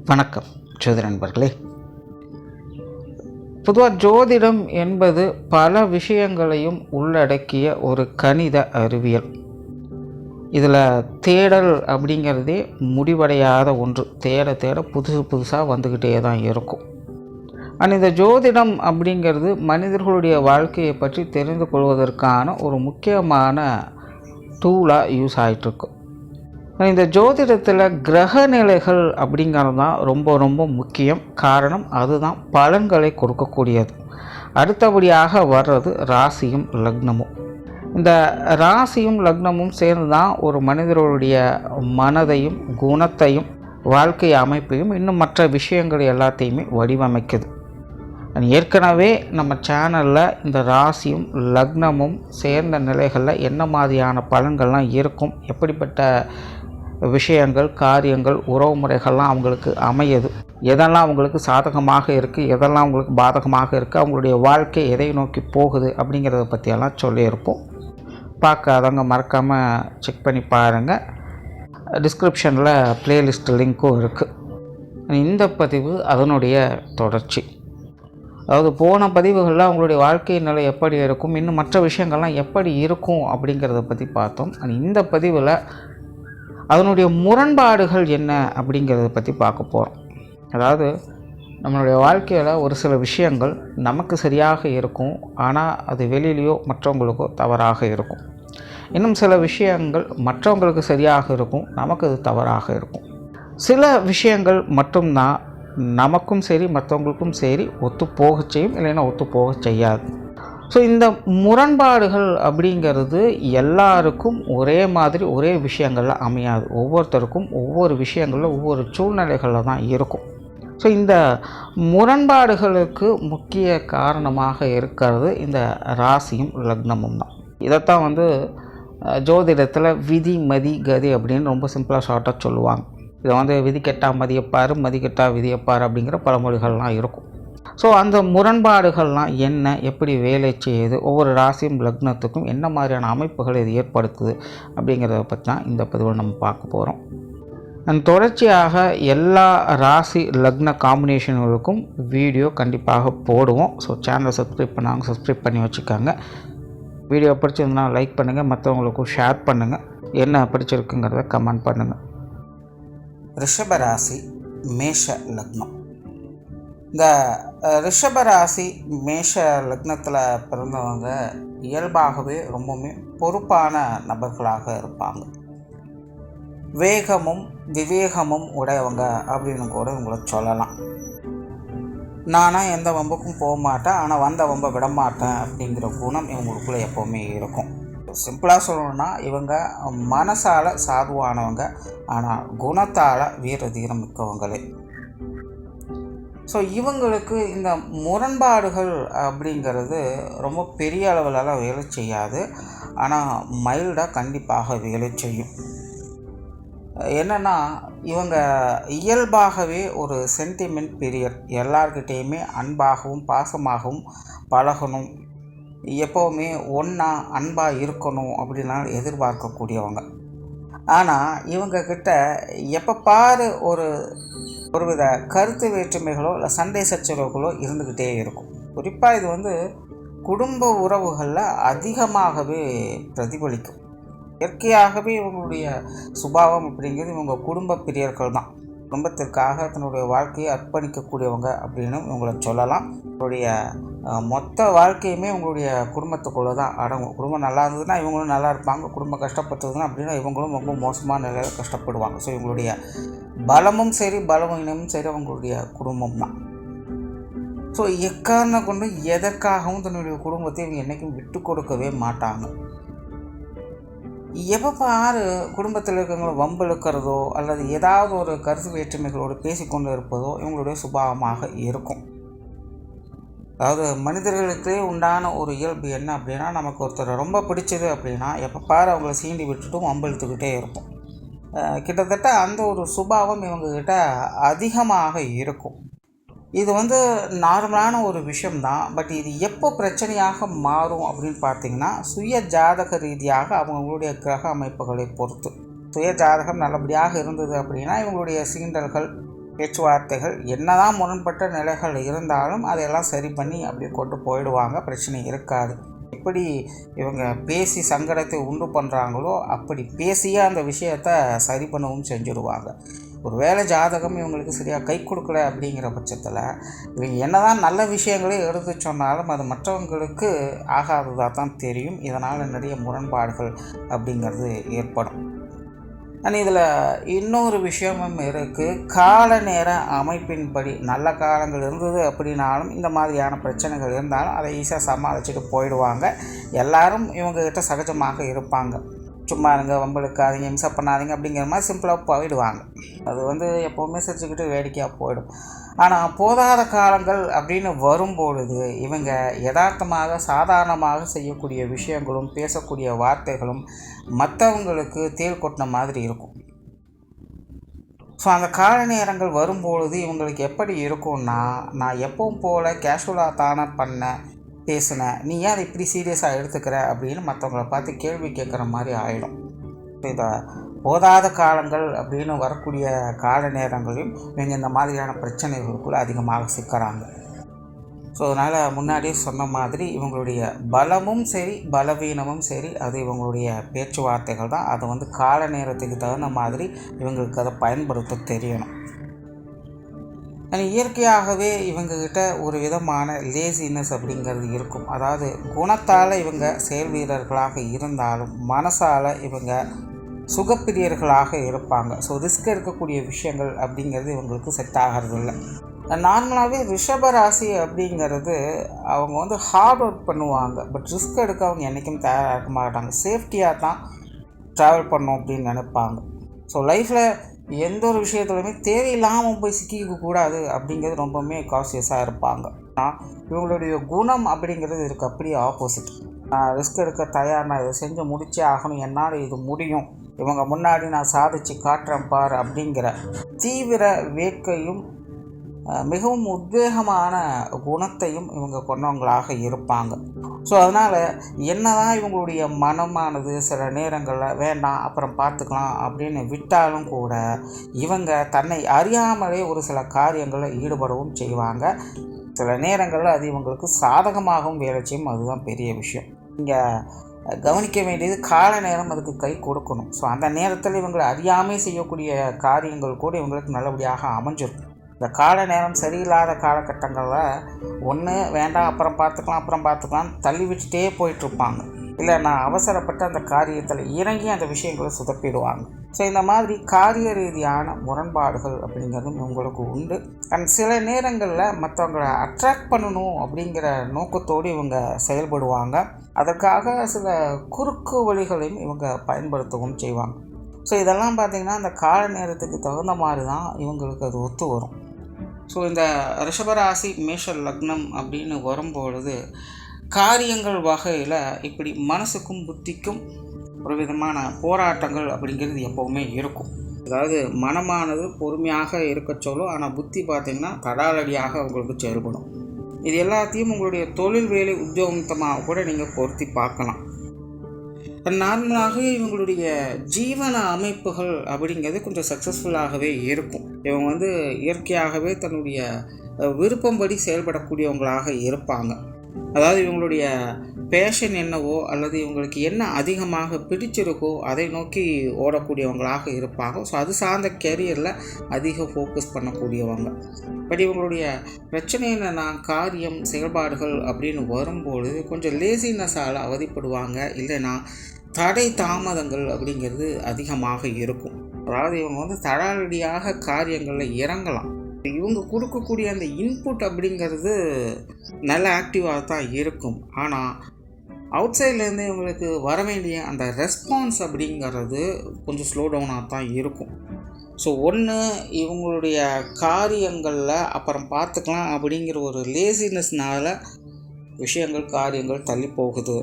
வணக்கம் ஜோதிட நண்பர்களே. பொதுவாக ஜோதிடம் என்பது பல விஷயங்களையும் உள்ளடக்கிய ஒரு கணித அறிவியல். இதில் தேடல் அப்படிங்கிறதே முடிவடையாத ஒன்று. தேட புதுசாக வந்துக்கிட்டே தான் இருக்கும். ஆனால் இந்த ஜோதிடம் அப்படிங்கிறது மனிதர்களுடைய வாழ்க்கையை பற்றி தெரிந்து கொள்வதற்கான ஒரு முக்கியமான டூலாக யூஸ் ஆகிட்டுருக்கும். இந்த ஜோதிடத்தில் கிரக நிலைகள் அப்படிங்கிறது தான் ரொம்ப முக்கியம். காரணம் அதுதான் பலன்களை கொடுக்கக்கூடியது. அடுத்தபடியாக வர்றது ராசியும் லக்னமும். இந்த ராசியும் லக்னமும் சேர்ந்து தான் ஒரு மனிதர்களுடைய மனதையும் குணத்தையும் வாழ்க்கை அமைப்பையும் இன்னும் மற்ற விஷயங்கள் எல்லாத்தையுமே வடிவமைக்குது. ஏற்கனவே நம்ம சேனலில் இந்த ராசியும் லக்னமும் சேர்ந்த நிலைகளில் என்ன மாதிரியான பலன்கள்லாம் இருக்கும், எப்படிப்பட்ட விஷயங்கள் காரியங்கள் உறவு முறைகள்லாம் அவங்களுக்கு அமையுது, எதெல்லாம் அவங்களுக்கு சாதகமாக இருக்குது, எதெல்லாம் அவங்களுக்கு பாதகமாக இருக்குது, அவங்களுடைய வாழ்க்கை எதை நோக்கி போகுது அப்படிங்கிறத பற்றியெல்லாம் சொல்லியிருப்போம். பார்க்காதவங்க மறக்காமல் செக் பண்ணி பாருங்கள். டிஸ்கிரிப்ஷனில் ப்ளேலிஸ்ட் லிங்க்கும் இருக்குது. இந்த பதிவு அதனுடைய தொடர்ச்சி. அதாவது போன பதிவுகளில் அவங்களுடைய வாழ்க்கை நிலை எப்படி இருக்கும், இன்னும் மற்ற விஷயங்கள்லாம் எப்படி இருக்கும் அப்படிங்கிறத பற்றி பார்த்தோம். இந்த பதிவில் அதனுடைய முரண்பாடுகள் என்ன அப்படிங்கிறத பற்றி பார்க்க போகிறோம். அதாவது நம்மளுடைய வாழ்க்கையில் ஒரு சில விஷயங்கள் நமக்கு சரியாக இருக்கும், ஆனால் அது வெளியிலையோ மற்றவங்களுக்கோ தவறாக இருக்கும். இன்னும் சில விஷயங்கள் மற்றவங்களுக்கு சரியாக இருக்கும், நமக்கு அது தவறாக இருக்கும். சில விஷயங்கள் மட்டும்தான் நமக்கும் சரி மற்றவங்களுக்கும் சரி ஒத்து போக செய்யும், இல்லைன்னா ஒத்து போக செய்யாது. ஸோ இந்த முரண்பாடுகள் அப்படிங்கிறது எல்லாருக்கும் ஒரே மாதிரி ஒரே விஷயங்களில் அமையாது. ஒவ்வொருத்தருக்கும் ஒவ்வொரு விஷயங்களில் ஒவ்வொரு சூழ்நிலைகளில் தான் இருக்கும். ஸோ இந்த முரண்பாடுகளுக்கு முக்கிய காரணமாக இருக்கிறது இந்த ராசியும் லக்னமும் தான். இதைத்தான் ஜோதிடத்தில் விதி மதி கதி அப்படின்னு ரொம்ப சிம்பிளாக ஷார்ட்டாக சொல்லுவாங்க. இதை விதி கெட்டால் மதியப்பார், மதி கெட்டால் விதியப்பார் அப்படிங்கிற பழமொழிகள்லாம் இருக்கும். ஸோ அந்த முரண்பாடுகள்லாம் என்ன, எப்படி வேலை செய்யுது, ஒவ்வொரு ராசியும் லக்னத்துக்கும் என்ன மாதிரியான அமைப்புகள் இது ஏற்படுத்துது அப்படிங்கிறத பற்றி தான் இந்த பதிவில் நம்ம பார்க்க போகிறோம். தொடர்ச்சியாக எல்லா ராசி லக்ன காம்பினேஷன்களுக்கும் வீடியோ கண்டிப்பாக போடுவோம். ஸோ சேனலை சப்ஸ்கிரைப் பண்ணாங்க, சப்ஸ்கிரைப் பண்ணி வச்சுக்காங்க. வீடியோ பிடிச்சிருந்தா லைக் பண்ணுங்கள், மற்றவங்களுக்கும் ஷேர் பண்ணுங்கள். என்ன பிடிச்சிருக்குங்கிறத கமெண்ட் பண்ணுங்கள். ரிஷபராசி மேஷ லக்னம். இந்த ரிஷபராசி மேஷ லக்னத்தில் பிறந்தவங்க இயல்பாகவே ரொம்பவுமே பொறுப்பான நபர்களாக இருப்பாங்க. வேகமும் விவேகமும் உடையவங்க அப்படின்னு கூட உங்களை சொல்லலாம். நானாக எந்த வம்புக்கும் போக மாட்டேன், ஆனால் வந்த வம்பை விடமாட்டேன் அப்படிங்கிற குணம் இவங்களுக்குள்ளே எப்போவுமே இருக்கும். சிம்பிளாக சொல்லணும்னா இவங்க மனசால் சாதுவானவங்க, ஆனால் குணத்தால் வீர தீரம் மிக்கவங்களே. ஸோ இவங்களுக்கு இந்த முரண்பாடுகள் அப்படிங்கிறது ரொம்ப பெரிய அளவிலலாம் வேலை செய்யாது, ஆனால் மைல்டாக கண்டிப்பாக வேலை செய்யும். என்னென்னா இவங்க இயல்பாகவே ஒரு சென்டிமெண்ட் பீரியட், எல்லார்கிட்டேயுமே அன்பாகவும் பாசமாகவும் பழகணும், எப்போவுமே ஒன்றா அன்பாக இருக்கணும் அப்படின்லாம் எதிர்பார்க்கக்கூடியவங்க. ஆனால் இவங்கக்கிட்ட எப்போ பாரு ஒருவித கருத்து வேற்றுமைகளோ இல்லை சண்டை சச்சரவுகளோ இருந்துக்கிட்டே இருக்கும். குறிப்பாக இது குடும்ப உறவுகளில் அதிகமாகவே பிரதிபலிக்கும். இயற்கையாகவே இவங்களுடைய சுபாவம் அப்படிங்கிறது இவங்க குடும்ப பிரியர்கள் தான். குடும்பத்திற்காக தன்னுடைய வாழ்க்கையை அர்ப்பணிக்கக்கூடியவங்க அப்படின்னு இவங்களை சொல்லலாம். இவங்களுடைய மொத்த வாழ்க்கையுமே உங்களுடைய குடும்பத்துக்குள்ளே தான் அடங்கும். குடும்பம் நல்லா இருந்ததுன்னா இவங்களும் நல்லா இருப்பாங்க, குடும்பம் கஷ்டப்பட்டதுன்னா அப்படின்னா இவங்களும் ரொம்ப மோசமான நிலையில் கஷ்டப்படுவாங்க. ஸோ இவங்களுடைய பலமும் சரி பலவீனமும் சரி அவங்களுடைய குடும்பம் தான். ஸோ எக்காரணம் கொண்டு எதற்காகவும் தன்னுடைய குடும்பத்தை இவங்க என்றைக்கும் விட்டு கொடுக்கவே மாட்டாங்க. எப்போ பாரு குடும்பத்தில் இருக்கிறவங்கள வம்பு இழுக்கிறதோ அல்லது ஏதாவது ஒரு கருத்து வேற்றுமைகளோடு பேசிக்கொண்டு இருப்பதோ இவங்களுடைய சுபாவமாக இருக்கும். அதாவது மனிதர்களுக்கே உண்டான ஒரு இயல்பு என்ன அப்படின்னா, நமக்கு ஒருத்தர் ரொம்ப பிடிச்சது அப்படின்னா எப்போ பாரு அவங்கள சீண்டி விட்டுட்டும் வம்பு இழுத்துக்கிட்டே இருக்கும். கிட்டத்தட்ட அந்த ஒரு சுபாவம் இவங்கக்கிட்ட அதிகமாக இருக்கும். இது நார்மலான ஒரு விஷயம்தான். பட் இது எப்போ பிரச்சனையாக மாறும் அப்படின்னு பார்த்தீங்கன்னா, சுய ஜாதக ரீதியாக அவங்களுடைய கிரக அமைப்புகளை பொறுத்து. சுய ஜாதகம் நல்லபடியாக இருந்தது அப்படின்னா இவங்களுடைய சீண்டல்கள் பேச்சுவார்த்தைகள் என்னதான் முரண்பட்ட நிலைகள் இருந்தாலும் அதையெல்லாம் சரி பண்ணி அப்படி கொண்டு போயிடுவாங்க, பிரச்சனை இருக்காது. எப்படி இவங்க பேசி சங்கடத்தை உண்டு பண்ணுறாங்களோ அப்படி பேசியே அந்த விஷயத்தை சரி பண்ணவும் செஞ்சுடுவாங்க. ஒரு வேளை ஜாதகம் இவங்களுக்கு சரியாக கை கொடுக்கல அப்படிங்கிற பட்சத்தில் இவங்க என்னதான் நல்ல விஷயங்களே எடுத்து சொன்னாலும் அது மற்றவங்களுக்கு ஆகாததாக தான் தெரியும். இதனால் நிறைய முரண்பாடுகள் அப்படிங்கிறது ஏற்படும். அண்ட் இதில் இன்னொரு விஷயமும் இருக்குது. கால நேர அமைப்பின்படி நல்ல காலங்கள் இருந்தது அப்படின்னாலும் இந்த மாதிரியான பிரச்சனைகள் இருந்தாலும் அதை ஈஸியாக சமாளிச்சுட்டு போயிடுவாங்க. எல்லாரும் இவங்ககிட்ட சகஜமாக இருப்பாங்க. சும்மா இருங்க, வம்பெடுக்காதீங்க, இம்சை பண்ணாதீங்க அப்படிங்கிற மாதிரி சிம்பிளாக போயிடுவாங்க. அது எப்போவுமே சிரிச்சுக்கிட்டு வேடிக்கையாக போயிடும். ஆனால் போதாத காலங்கள் அப்படின்னு வரும்பொழுது இவங்க யதார்த்தமாக சாதாரணமாக செய்யக்கூடிய விஷயங்களும் பேசக்கூடிய வார்த்தைகளும் மற்றவங்களுக்கு தேள் கொட்டின மாதிரி இருக்கும். ஸோ அந்த கால நேரங்கள் வரும்பொழுது இவங்களுக்கு எப்படி இருக்கும்னா, நான் எப்பவும் போல் கேஷுவலாக தானே பண்ணேன், பேசினேன், நீ ஏன் அதை இப்படி சீரியஸாக எடுத்துக்கிற அப்படின்னு மற்றவங்கள பார்த்து கேள்வி கேட்குற மாதிரி ஆகிடும். இதை போதாத காலங்கள் அப்படின்னு வரக்கூடிய கால நேரங்களையும் இவங்க இந்த மாதிரியான பிரச்சனைகளுக்குள்ளே அதிகமாக சிக்கிறாங்க. ஸோ அதனால் முன்னாடியே சொன்ன மாதிரி இவங்களுடைய பலமும் சரி பலவீனமும் சரி அது இவங்களுடைய பேச்சுவார்த்தைகள் தான். அதை கால நேரத்துக்கு தகுந்த மாதிரி இவங்களுக்கு அதை பயன்படுத்த தெரியணும். இயற்கையாகவே இவங்கக்கிட்ட ஒரு விதமான லேசினஸ் அப்படிங்கிறது இருக்கும். அதாவது குணத்தால் இவங்க செயல் வீரர்களாக இருந்தாலும் மனசால் இவங்க சுகப்பிரியர்களாக இருப்பாங்க. ஸோ ரிஸ்க் எடுக்கக்கூடிய விஷயங்கள் அப்படிங்கிறது இவங்களுக்கு செட் ஆகிறது இல்லை. நார்மலாகவே ரிஷபராசி அப்படிங்கிறது அவங்க ஹார்ட் ஒர்க் பண்ணுவாங்க. பட் ரிஸ்க் எடுக்க அவங்க என்றைக்கும் தயாராக இருக்க மாட்டாங்க. சேஃப்டியாக தான் ட்ராவல் பண்ணோம் அப்படின்னு நினைப்பாங்க. ஸோ லைஃப்பில் எந்த ஒரு விஷயத்துலையுமே தேவையில்லாமல் போய் சிக்கிக்க கூடாது அப்படிங்கிறது ரொம்பவுமே கான்சியஸாக இருப்பாங்க. ஆனால் இவங்களுடைய குணம் அப்படிங்கிறது இதுக்கு அப்படியே ஆப்போசிட். நான் ரிஸ்க் எடுக்க தயார், நான் இதை செஞ்சு முடிச்சே ஆகணும், என்னால் இது முடியும், இவங்க முன்னாடி நான் சாதித்து காட்டுறேன் பார் அப்படிங்கிற தீவிர வேட்கையும் மிகவும் உத்வேகமான குணத்தையும் இவங்க கொண்டவங்களாக இருப்பாங்க. ஸோ அதனால் என்னதான் இவங்களுடைய மனமானது சில நேரங்களில் வேண்டாம் அப்புறம் பார்த்துக்கலாம் அப்படின்னு விட்டாலும் கூட இவங்க தன்னை அறியாமலே ஒரு சில காரியங்களில் ஈடுபடவும் செய்வாங்க. சில நேரங்களில் அது இவங்களுக்கு சாதகமாகவும் வேலை செய்யும். அதுதான் பெரிய விஷயம். இங்கே கவனிக்க வேண்டியது கால நேரம் அதுக்கு கை கொடுக்கணும். ஸோ அந்த நேரத்தில் இவங்களை அறியாமல் செய்யக்கூடிய காரியங்கள் கூட இவங்களுக்கு நல்லபடியாக அமைஞ்சிருக்கும். இந்த கால நேரம் சரியில்லாத காலகட்டங்களில் ஒன்று வேண்டாம் அப்புறம் பார்த்துக்கலாம் தள்ளி விட்டுட்டே போயிட்டுருப்பாங்க. இல்லை நான் அவசரப்பட்டு அந்த காரியத்தில் இறங்கி அந்த விஷயங்களை சுதப்பிடுவாங்க. ஸோ இந்த மாதிரி காரிய ரீதியான முரண்பாடுகள் அப்படிங்கிறதும் இவங்களுக்கு உண்டு. அண்ட் சில நேரங்களில் மற்றவங்களை அட்ராக்ட் பண்ணணும் அப்படிங்கிற நோக்கத்தோடு இவங்க செயல்படுவாங்க. அதற்காக சில குறுக்கு வழிகளையும் இவங்க பயன்படுத்தவும் செய்வாங்க. ஸோ இதெல்லாம் பார்த்திங்கன்னா அந்த கால நேரத்துக்கு தகுந்த மாதிரி தான் இவங்களுக்கு அது ஒத்து வரும். ஸோ இந்த ரிஷபராசி மேஷ லக்னம் அப்படின்னு வரும்பொழுது காரியங்கள் வகையில் இப்படி மனசுக்கும் புத்திக்கும் ஒரு விதமான போராட்டங்கள் அப்படிங்கிறது எப்போவுமே இருக்கும். அதாவது மனமானது பொறுமையாக இருக்க சொல்லும், ஆனால் புத்தி பார்த்திங்கன்னா தடாலடியாக அவங்களுக்கு செயல்படும். இது எல்லாத்தையும் உங்களுடைய தொழில் வேலை உத்தியோகமாக கூட நீங்கள் பொருத்தி பார்க்கலாம். நார்மலாக இவங்களுடைய ஜீவன அமைப்புகள் அப்படிங்கிறது கொஞ்சம் சக்ஸஸ்ஃபுல்லாகவே இருக்கும். இவங்க இயற்கையாகவே தன்னுடைய விருப்பம்படி செயல்படக்கூடியவங்களாக இருப்பாங்க. அதாவது இவங்களுடைய பேஷன் என்னவோ அல்லது இவங்களுக்கு என்ன அதிகமாக பிடிச்சிருக்கோ அதை நோக்கி ஓடக்கூடியவங்களாக இருப்பாங்க. ஸோ அது சார்ந்த கெரியரில் அதிக ஃபோக்கஸ் பண்ணக்கூடியவங்க. பட் இவங்களுடைய பிரச்சனை என்னென்னா காரியம் செயல்பாடுகள் அப்படின்னு வரும்பொழுது கொஞ்சம் லேசினஸால் அவதிப்படுவாங்க. இல்லைன்னா தடை தாமதங்கள் அப்படிங்கிறது அதிகமாக இருக்கும். அதாவது இவங்க தடாலடியாக காரியங்களில் இறங்கலாம். இவங்க கொடுக்கக்கூடிய அந்த இன்புட் அப்படிங்கிறது நல்ல ஆக்டிவாக தான் இருக்கும். ஆனால் அவுட் சைட்லேருந்து இவங்களுக்கு வர வேண்டிய அந்த ரெஸ்பான்ஸ் அப்படிங்கிறது கொஞ்சம் ஸ்லோ டவுனாக தான் இருக்கும். ஸோ ஒன்று இவங்களுடைய காரியங்களில் அப்புறம் பார்த்துக்கலாம் அப்படிங்கிற ஒரு லேசினஸ்னால் காரியங்கள் தள்ளி போகுது.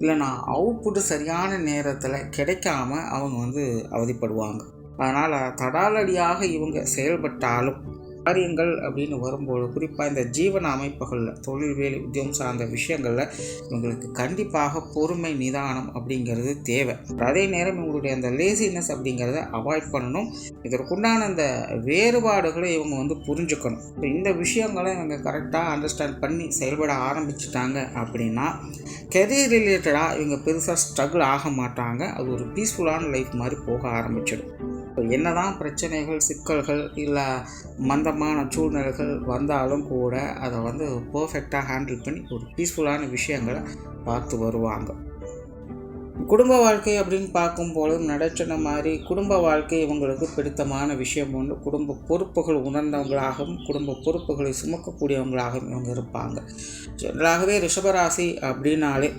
இல்லைனா அவுட்புட்டு சரியான நேரத்தில் கிடைக்காம அவங்க அவதிப்படுவாங்க. அதனால் தடாலடியாக இவங்க செயல்பட்டாலும் காரியங்கள் அப்படின்னு வரும்போது குறிப்பாக இந்த ஜீவன அமைப்புகளில் தொழில் வேலை உத்தியோகம் சார்ந்த விஷயங்களில் இவங்களுக்கு கண்டிப்பாக பொறுமை நிதானம் அப்படிங்கிறது தேவை. அதே நேரம் இவங்களுடைய அந்த லேசினஸ் அப்படிங்கிறத அவாய்ட் பண்ணணும். இதற்குண்டான அந்த வேறுபாடுகளை இவங்க புரிஞ்சுக்கணும். இந்த விஷயங்களை இவங்க கரெக்டாக அண்டர்ஸ்டாண்ட் பண்ணி செயல்பட ஆரம்பிச்சிட்டாங்க அப்படின்னா கெரியர் ரிலேட்டடாக இவங்க பெருசாக ஸ்ட்ரகிள் ஆக மாட்டாங்க. அது ஒரு பீஸ்ஃபுல்லான லைஃப் மாதிரி போக ஆரம்பிச்சிடும். என்னதான் பிரச்சனைகள் சிக்கல்கள் இல்லை மந்தமான சூழ்நிலைகள் வந்தாலும் கூட அதை பர்ஃபெக்டாக ஹேண்டில் பண்ணி ஒரு பீஸ்ஃபுல்லான விஷயங்களை பார்த்து வருவாங்க. குடும்ப வாழ்க்கை அப்படின்னு பார்க்கும்போது நடச்சின மாதிரி குடும்ப வாழ்க்கை இவங்களுக்கு பிடித்தமான விஷயம் குடும்ப பொறுப்புகள் உணர்ந்தவங்களாகவும் குடும்ப பொறுப்புகளை சுமக்கக்கூடியவங்களாகவும் இவங்க இருப்பாங்க. ஜெனரலாகவே ரிஷபராசி அப்படின்னாலே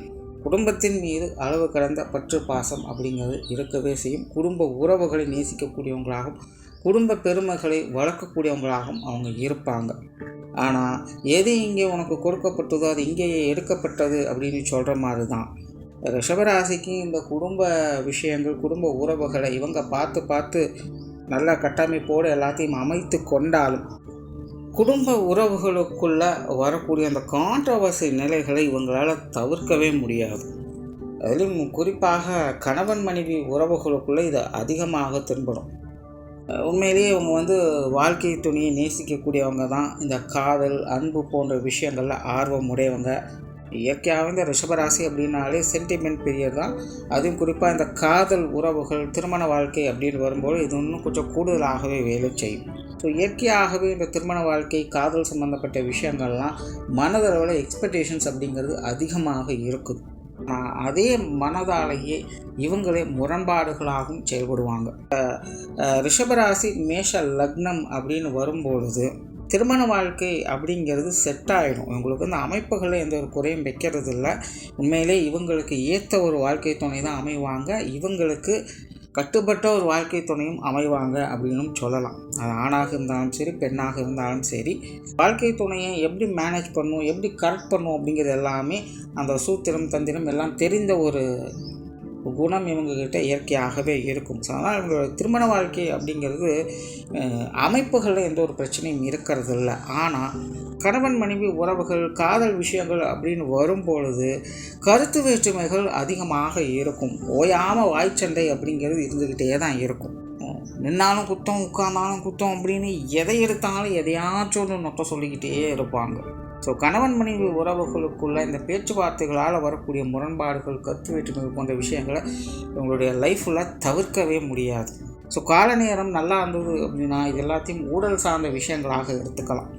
குடும்பத்தின் மீது அளவு கடந்த பற்று பாசம் அப்படிங்கிறது இருக்கவே செய்யும். குடும்ப உறவுகளை நேசிக்கக்கூடியவங்களாகவும் குடும்ப பெருமைகளை வளர்க்கக்கூடியவங்களாகவும் அவங்க இருப்பாங்க. ஆனால் எது இங்கே உனக்கு கொடுக்கப்பட்டதோ அது இங்கேயே எடுக்கப்பட்டது அப்படின்னு சொல்கிற மாதிரி தான் ரிஷபராசிக்கு இந்த குடும்ப விஷயங்கள் குடும்ப உறவுகளை இவங்க பார்த்து நல்ல கட்டமைப்போடு எல்லாத்தையும் அமைத்து கொண்டாலும் குடும்ப உறவுகளுக்குள்ளே வரக்கூடிய அந்த கான்ட்ரவர்சி நிலைகளை இவங்களால் தவிர்க்கவே முடியாது. அதிலும் குறிப்பாக கணவன் மனைவி உறவுகளுக்குள்ளே இது அதிகமாக தென்படும். உண்மையிலேயே இவங்க வாழ்க்கை துணியை நேசிக்கக்கூடியவங்க தான். இந்த காதல் அன்பு போன்ற விஷயங்களில் ஆர்வம் உடையவங்க. இயற்கையாகவே இந்த ரிஷபராசி அப்படின்னாலே சென்டிமெண்ட் பீரியட் தான். அதுவும் குறிப்பாக இந்த காதல் உறவுகள் திருமண வாழ்க்கை அப்படின்னு வரும்போது இது இன்னும் கொஞ்சம் கூடுதலாகவே வேலை செய்யும். ஸோ இயற்கையாகவே இந்த திருமண வாழ்க்கை காதல் சம்மந்தப்பட்ட விஷயங்கள்லாம் மனதளவில் எக்ஸ்பெக்டேஷன்ஸ் அப்படிங்கிறது அதிகமாக இருக்குது. அதே மனதாலேயே இவங்களே முரண்பாடுகளாகவும் செயல்படுவாங்க. ரிஷபராசி மேஷ லக்னம் அப்படின்னு வரும்பொழுது திருமண வாழ்க்கை அப்படிங்கிறது செட் ஆகிடும். இவங்களுக்கு அமைப்புகளில் எந்த ஒரு குறையும் வைக்கிறது இல்லை. உண்மையிலே இவங்களுக்கு ஏற்ற ஒரு வாழ்க்கை துணை தான் அமைவாங்க. இவங்களுக்கு கட்டுப்பட்ட ஒரு வாழ்க்கை துணையும் அமைவாங்க அப்படின்னும் சொல்லலாம். அது ஆணாக இருந்தாலும் சரி பெண்ணாக இருந்தாலும் சரி வாழ்க்கை துணையை எப்படி மேனேஜ் பண்ணணும் எப்படி கரெக்ட் பண்ணணும் அப்படிங்கிறது எல்லாமே அந்த சூத்திரம் தந்திரம் எல்லாம் தெரிந்த ஒரு குணம் இவங்ககிட்ட இயற்கையாகவே இருக்கும். ஸோ அதனால் இவங்களோட திருமண வாழ்க்கை அப்படிங்கிறது அமைப்புகளில் எந்த ஒரு பிரச்சனையும் இருக்கிறது இல்லை. ஆனால் கணவன் மனைவி உறவுகள் காதல் விஷயங்கள் அப்படின்னு வரும்பொழுது கருத்து வேற்றுமைகள் அதிகமாக இருக்கும். ஓயாமல் வாய்ச்சண்டை அப்படிங்கிறது இருந்துக்கிட்டே தான் இருக்கும். நின்னாலும் குத்தம் உட்கார்ந்தாலும் குத்தம் அப்படின்னு எதை எடுத்தாலும் எதையாச்சும் ஒன்று நொட்ட சொல்லிக்கிட்டே இருப்பாங்க. ஸோ கணவன் மனைவி உறவுகளுக்குள்ள இந்த பேச்சுவார்த்தைகளால் வரக்கூடிய முரண்பாடுகள் கருத்து வேற்றுமைகள் போன்ற விஷயங்களை இவங்களுடைய லைஃப்பில் தவிர்க்கவே முடியாது. ஸோ கால நேரம் நல்லா இருந்தது அப்படின்னா இது எல்லாத்தையும் ஊழல் சார்ந்த விஷயங்களாக எடுத்துக்கலாம்.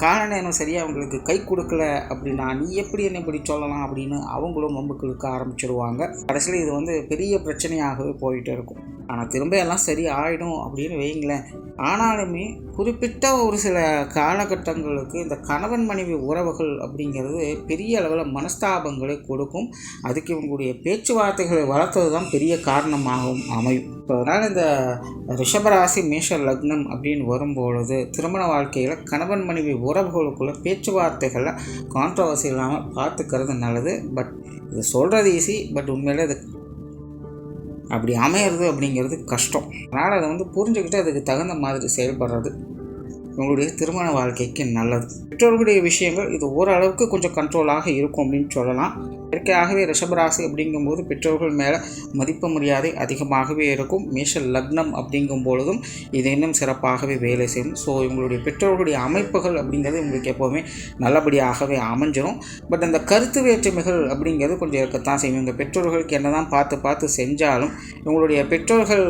கால நேரம் சரியாக அவங்களுக்கு கை கொடுக்கல அப்படின்னா நீ எப்படி என்னை இப்படி சொல்லலாம் அப்படின்னு அவங்களும் வம்புக்கு இழுக்க ஆரம்பிச்சிடுவாங்க. கடைசியில் இது பெரிய பிரச்சனையாகவே போயிட்டே இருக்கும். ஆனால் திரும்ப எல்லாம் சரி ஆகிடும் அப்படின்னு வைங்களேன். ஆனாலுமே குறிப்பிட்ட ஒரு சில காலகட்டங்களுக்கு இந்த கணவன் மனைவி உறவுகள் அப்படிங்கிறது பெரிய அளவில் மனஸ்தாபங்களை கொடுக்கும். அதுக்கு இவங்களுடைய பேச்சுவார்த்தைகளை வளர்த்தது தான் பெரிய காரணமாகவும் அமையும். இப்போ அதனால் இந்த ரிஷபராசி மேஷ லக்னம் அப்படின்னு வரும்பொழுது திருமண வாழ்க்கையில் கணவன் மனைவி உறவுகளுக்குள்ள பேச்சுவார்த்தைகளில் கான்ட்ரவர்சி இல்லாமல் பார்த்துக்கிறது நல்லது. பட் இது சொல்கிறது ஈஸி, பட் உண்மையிலே அது அப்படி அமையிறது அப்படிங்கிறது கஷ்டம். அதனால் அதை புரிஞ்சுக்கிட்டு அதுக்கு தகுந்த மாதிரி செயல்படுறது உங்களுடைய திருமண வாழ்க்கைக்கு நல்லது. பெற்றோர்களுடைய விஷயங்கள் இது ஓரளவுக்கு கொஞ்சம் கண்ட்ரோலாக இருக்கும் அப்படின்னு சொல்லலாம். இயற்கையாகவே ரிஷபராசி அப்படிங்கும்போது பெற்றோர்கள் மேலே மதிப்பு மரியாதை அதிகமாகவே இருக்கும். மேஷ லக்னம் அப்படிங்கும் பொழுதும் இது இன்னும் சிறப்பாகவே வேலை செய்யும். ஸோ இவங்களுடைய பெற்றோர்களுடைய அமைப்புகள் அப்படிங்கிறது உங்களுக்கு எப்போவுமே நல்லபடியாகவே அமைஞ்சிடும். பட் அந்த கருத்து வேற்றுமைகள் அப்படிங்கிறது கொஞ்சம் இருக்கத்தான் செய்யும். இந்த பெற்றோர்களுக்கு என்ன தான் பார்த்து செஞ்சாலும் இவங்களுடைய பெற்றோர்கள்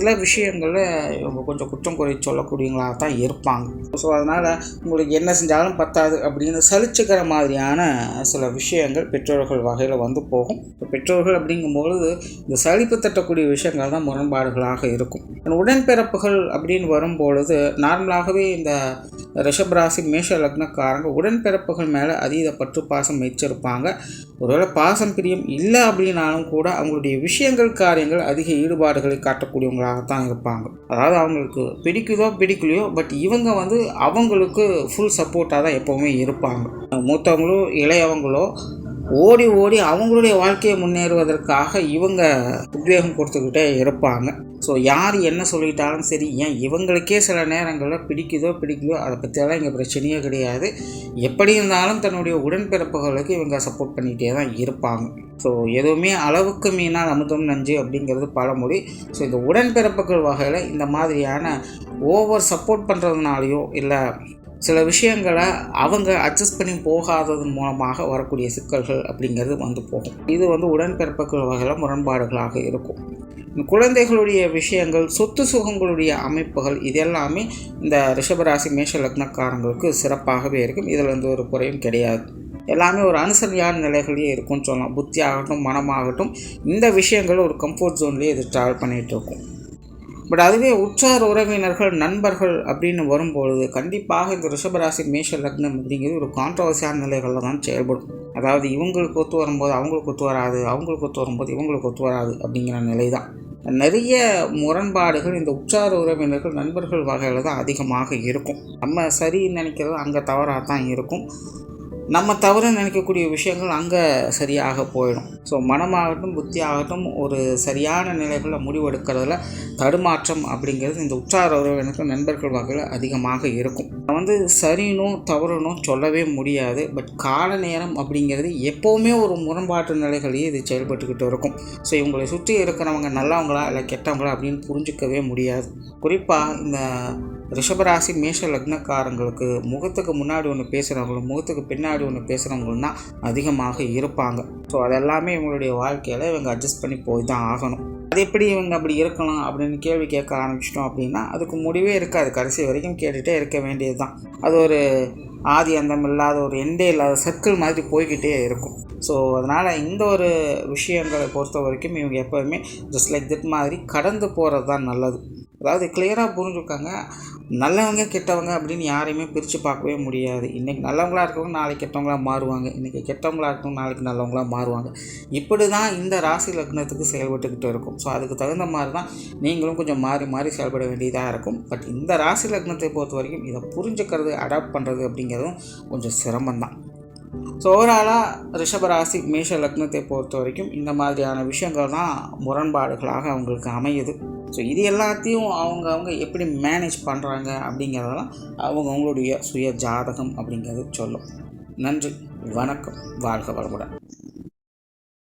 சில விஷயங்களில் இவங்க கொஞ்சம் குற்றம் குறை சொல்லக்கூடியவங்களாக தான் இருப்பாங்க. ஸோ அதனால் உங்களுக்கு என்ன செஞ்சாலும் பத்தாது அப்படின்னு சலிச்சுக்கிற மாதிரியான சில விஷயங்கள் பெற்றோர்கள் வகையில் போகும். பெற்றோர்கள் அப்படிங்கும்பொழுது இந்த சலிப்பு தட்டக்கூடிய விஷயங்கள் தான் முரண்பாடுகளாக இருக்கும். உடன்பிறப்புகள் அப்படின்னு வரும்பொழுது நார்மலாகவே இந்த ரிஷபராசி மேஷ லக்னக்காரங்க உடன்பிறப்புகள் மேலே அதீத பற்று பாசம் வச்சிருப்பாங்க. ஒருவேளை பாசம் பிரியம் இல்லை அப்படின்னாலும் கூட அவங்களுடைய விஷயங்கள் காரியங்கள் அதிக ஈடுபாடுகளை காட்டக்கூடியவங்களாகத்தான் இருப்பாங்க. அதாவது அவங்களுக்கு பிடிக்குதோ பிடிக்கலையோ பட் இவங்க அவங்களுக்கு ஃபுல் சப்போர்ட்டாக தான் எப்போவுமே இருப்பாங்க. மூத்தவங்களோ இளையவங்களோ ஓடி ஓடி அவங்களுடைய வாழ்க்கையை முன்னேறுவதற்காக இவங்க உத்வேகம் கொடுத்துக்கிட்டே இருப்பாங்க. ஸோ யார் என்ன சொல்லிட்டாலும் சரி, ஏன் இவங்களுக்கே சில நேரங்களில் பிடிக்குதோ அதை பற்றியெல்லாம் இங்கே பிரச்சனையே கிடையாது. எப்படி இருந்தாலும் தன்னுடைய உடன்பிறப்புகளுக்கு இவங்க சப்போர்ட் பண்ணிகிட்டே தான் இருப்பாங்க. ஸோ எதுவுமே அளவுக்கு மீனால் அமுதம் நஞ்சு அப்படிங்கிறது பழமொழி. ஸோ இந்த உடன்பிறப்புகள் வகையில் இந்த மாதிரியான ஓவர் சப்போர்ட் பண்ணுறதுனாலையோ இல்லை சில விஷயங்களை அவங்க அட்ஜஸ்ட் பண்ணி போகாததன் மூலமாக வரக்கூடிய சிக்கல்கள் அப்படிங்கிறது வந்து போகும். இது உடன்பிறப்புகள் வகையில் முரண்பாடுகளாக இருக்கும். குழந்தைகளுடைய விஷயங்கள், சொத்து சுகங்களுடைய அமைப்புகள், இது எல்லாமே இந்த ரிஷபராசி மேஷ லக்னக்காரங்களுக்கு சிறப்பாகவே இருக்கும். இதில் ஒரு குறையும் கிடையாது. எல்லாமே ஒரு அனுசரியான நிலைகளே இருக்கும்னு சொல்லலாம். புத்தி ஆகட்டும், மனமாகட்டும், இந்த விஷயங்கள் ஒரு கம்ஃபர்ட் ஜோன்லேயே இது ட்ராவல் பண்ணிகிட்டு இருக்கும். பட் அதுவே உற்றார் உறவினர்கள், நண்பர்கள் அப்படின்னு வரும்பொழுது கண்டிப்பாக இந்த ரிஷபராசி மேஷ லக்னம் அப்படிங்கிறது ஒரு கான்ட்ரவர்சியான நிலைகளில் தான் செயல்படும். அதாவது இவங்களுக்கு ஒத்து வரும்போது அவங்களுக்கு ஒத்து வராது, அவங்களுக்கு ஒத்து வரும்போது இவங்களுக்கு ஒத்து வராது அப்படிங்கிற நிலை தான். நிறைய முரண்பாடுகள் இந்த உற்றார் உறவினர்கள், நண்பர்கள் வகையில் தான் அதிகமாக இருக்கும். நம்ம சரின்னு நினைக்கிறது அங்கே தவறாக தான் இருக்கும். நம்ம தவறு நினைக்கக்கூடிய விஷயங்கள் அங்கே சரியாக போயிடும். ஸோ மனமாகட்டும், புத்தி ஆகட்டும், ஒரு சரியான நிலைகளில் முடிவெடுக்கிறதுல தடுமாற்றம் அப்படிங்கிறது இந்த உற்றார் உறவினர்கள், நண்பர்கள் வகையில் அதிகமாக இருக்கும். சரினும் தவறுனும் சொல்லவே முடியாது. பட் கால நேரம் அப்படிங்கிறது எப்போவுமே ஒரு முரண்பாட்டு நிலைகளையே இது செயல்பட்டுக்கிட்டு இருக்கும். ஸோ இவங்களை சுற்றி இருக்கிறவங்க நல்லவங்களா இல்லை கெட்டவங்களா அப்படின்னு புரிஞ்சிக்கவே முடியாது. குறிப்பாக இந்த ரிஷபராசி மேஷ லக்னக்காரங்களுக்கு முகத்துக்கு முன்னாடி ஒன்று பேசுகிறவங்களும் முகத்துக்கு பின்னாடி ஒன்று பேசுகிறவங்களும் தான் அதிகமாக இருப்பாங்க. ஸோ அதெல்லாமே இவங்களுடைய வாழ்க்கையில் இவங்க அட்ஜஸ்ட் பண்ணி போய் தான் ஆகணும். அது எப்படி இவங்க அப்படி இருக்கலாம் அப்படின்னு கேள்வி கேட்க ஆரம்பிச்சிட்டோம் அப்படின்னா அதுக்கு முடிவே இருக்காது. கடைசி வரைக்கும் கேட்டுகிட்டே இருக்க வேண்டியது தான். அது ஒரு ஆதி அந்தம் இல்லாத, ஒரு எண்டே இல்லாத சர்க்கிள் மாதிரி போய்கிட்டே இருக்கும். ஸோ அதனால் இந்த ஒரு விஷயங்களை பொறுத்த வரைக்கும் இவங்க எப்போவுமே ஜஸ்ட் லைக் தட் மாதிரி கடந்து போகிறது தான் நல்லது. அதாவது கிளியராக புரிஞ்சுக்காங்க, நல்லவங்க கெட்டவங்க அப்படின்னு யாரையுமே பிரித்து பார்க்கவே முடியாது. இன்றைக்கி நல்லவங்களாக இருக்கவங்க நாளைக்கு கெட்டவங்களாக மாறுவாங்க, இன்றைக்கி கெட்டவங்களாக இருக்கவங்க நாளைக்கு நல்லவங்களாக மாறுவாங்க. இப்படி தான் இந்த ராசி லக்னத்துக்கு செயல்பட்டுக்கிட்டு இருக்கும். ஸோ அதுக்கு தகுந்த மாதிரி தான் நீங்களும் கொஞ்சம் மாறி மாறி செயல்பட வேண்டியதாக இருக்கும். பட் இந்த ராசி லக்னத்தை பொறுத்த வரைக்கும் இதை புரிஞ்சுக்கிறது, அடாப்ட் பண்ணுறது அப்படிங்கிறதும் கொஞ்சம் சிரமம்தான். ஸோ ஓவராலாக ரிஷபராசி மேஷ லக்னத்தை பொறுத்த வரைக்கும் இந்த மாதிரியான விஷயங்கள் தான் முரண்பாடுகளாக அவங்களுக்கு அமையுது. ஸோ இது எல்லாத்தையும் அவங்க எப்படி மேனேஜ் பண்ணுறாங்க அப்படிங்கிறதெல்லாம் அவங்களுடைய சுய ஜாதகம் அப்படிங்கிறது சொல்லும். நன்றி, வணக்கம், வாழ்க வளமுடன்.